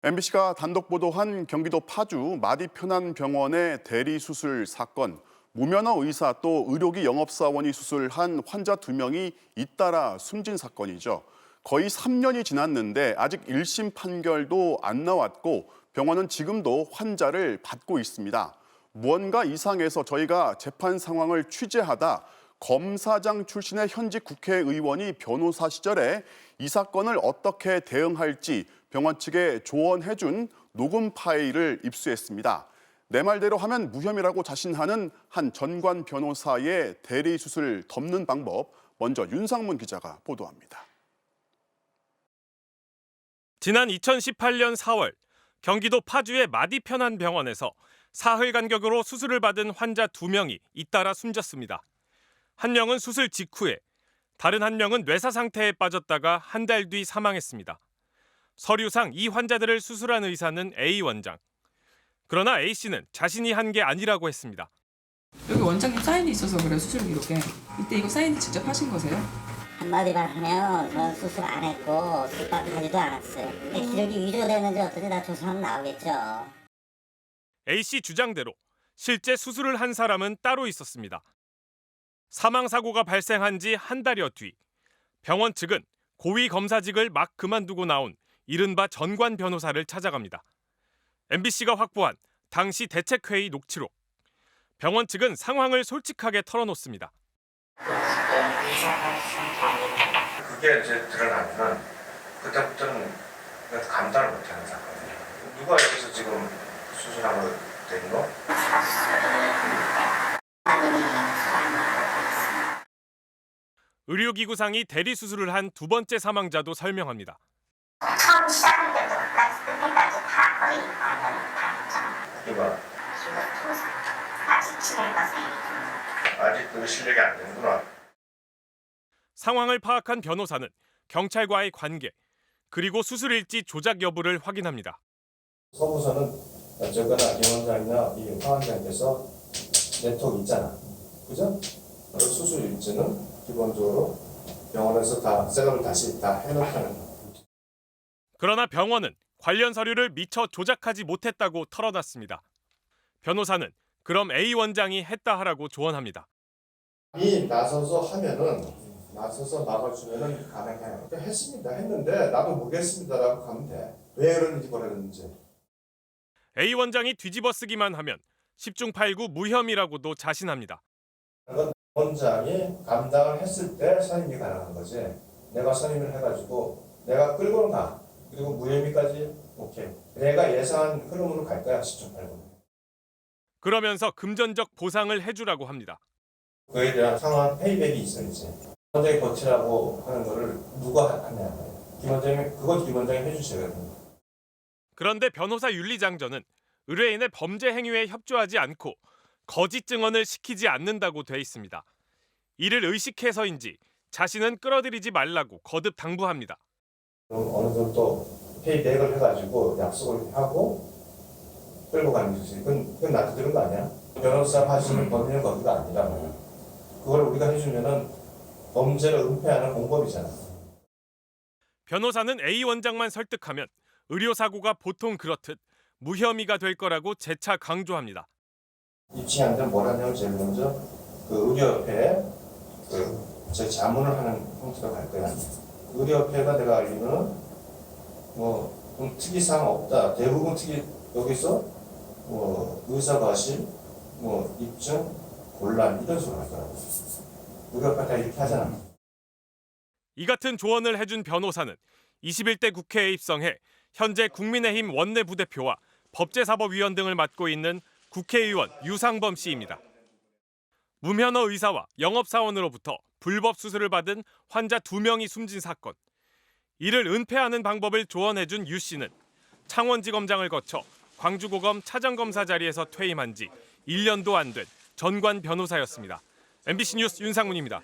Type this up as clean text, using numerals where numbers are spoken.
MBC가 단독 보도한 경기도 파주 마디편안병원의 대리수술 사건. 무면허 의사 또 의료기 영업사원이 수술한 환자 2명이 잇따라 숨진 사건이죠. 거의 3년이 지났는데 아직 1심 판결도 안 나왔고 병원은 지금도 환자를 받고 있습니다. 무언가 이상해서 저희가 재판 상황을 취재하다 검사장 출신의 현직 국회의원이 변호사 시절에 이 사건을 어떻게 대응할지 병원 측에 조언해준 녹음 파일을 입수했습니다. 내 말대로 하면 무혐의라고 자신하는 한 전관 변호사의 대리수술 덮는 방법, 먼저 윤상문 기자가 보도합니다. 지난 2018년 4월 경기도 파주의 마디편안병원에서 사흘 간격으로 수술을 받은 환자 2명이 잇따라 숨졌습니다. 한 명은 수술 직후에, 다른 한 명은 뇌사 상태에 빠졌다가 한 달 뒤 사망했습니다. 서류상 이 환자들을 수술한 의사는 A 원장. 그러나 A씨는 자신이 한 게 아니라고 했습니다. 여기 원장님 사인이 있어서 그래요, 수술 기록에. 이때 이거 사인 직접 하신 거세요? 한마디만 하면 저는 수술 안 했고 수술하지도 않았어요. 근데 기록이 위조되는지 어떻게 다 조사하면 나오겠죠. A씨 주장대로 실제 수술을 한 사람은 따로 있었습니다. 사망사고가 발생한 지 한 달여 뒤 병원 측은 고위 검사직을 막 그만두고 나온 이른바 전관 변호사를 찾아갑니다. MBC가 확보한 당시 대책회의 녹취록. 병원 측은 상황을 솔직하게 털어놓습니다. 그게 이제 드러나면 그때부터는 감당을 못하는 사건이에요. 누가 여기서 지금 수술하고 된 거? 의료기구상이 대리수술을 한 두 번째 사망자도 설명합니다. 처음 시작할 때부터까지 끝까지 다 거의 완전히 다 누가? 아직 진행과 아직 그 실력이 안 되는구나. 상황을 파악한 변호사는 경찰과의 관계, 그리고 수술일지 조작 여부를 확인합니다. 서부서는 어쨌거나 김 원장이나 이 황 원장께서 네트워크 있잖아. 그죠? 수술 일지는 기본적으로 병원에서 다 셋업을 다시 다 해놓다는 거. 그러나 병원은 관련 서류를 미처 조작하지 못했다고 털어놨습니다. 변호사는 그럼 A 원장이 했다 하라고 조언합니다. 이 나서서 막아주면은 가능해요. 했습니다. 했는데 나도 모르겠습니다라고 가면 돼. 왜 그러는지 뭐라는지. A 원장이 뒤집어 쓰기만 하면 10중 8구 무혐의라고도 자신합니다. 원장이 감당을 했을 때 선임이 가능한 거지. 내가 선임을 해가지고 내가 끌고 가. 그리고 무혐의까지 오케이. 내가 예상한 흐름으로 갈 거야. 10중 8구. 그러면서 금전적 보상을 해주라고 합니다. 그에 대한 상황 페이백이 있어야지. 원장이 버티라고 하는 거를 누가 하냐. 김 원장이 해주셔야 됩니다. 그런데 변호사 윤리장저는 의뢰인의 범죄 행위에 협조하지 않고 거짓 증언을 시키지 않는다고 돼 있습니다. 이를 의식해서인지 자신은 끌어들이지 말라고 거듭 당부합니다. 어느 정도 페이백을 해가지고 약속을 하고 끌고 가는 거지. 그건 나한테 들은 거 아니야? 변호사 하시는 범인은 거기가 아니라 말이야. 그걸 우리가 해주면은 범죄를 은폐하는 공범이잖아. 변호사는 A 원장만 설득하면 의료사고가 보통 그렇듯 무혐의가 될 거라고 재차 강조합니다. 입증한데 뭘 하냐면 제일 먼저 그 의료협회에 제 자문을 하는 형태로 갈 거야. 의료협회가 내가 알기로는 뭐 특이사항 없다. 대부분 여기서 의사과실, 입증, 곤란 이런 식으로 하더라고. 의료협회 다 이렇게 하잖아. 이 같은 조언을 해준 변호사는 21대 국회에 입성해 현재 국민의힘 원내부대표와 법제사법위원 등을 맡고 있는 국회의원 유상범 씨입니다. 무면허 의사와 영업사원으로부터 불법 수술을 받은 환자 2명이 숨진 사건. 이를 은폐하는 방법을 조언해준 유 씨는 창원지검장을 거쳐 광주고검 차장검사 자리에서 퇴임한 지 1년도 안 된 전관 변호사였습니다. MBC 뉴스 윤상문입니다.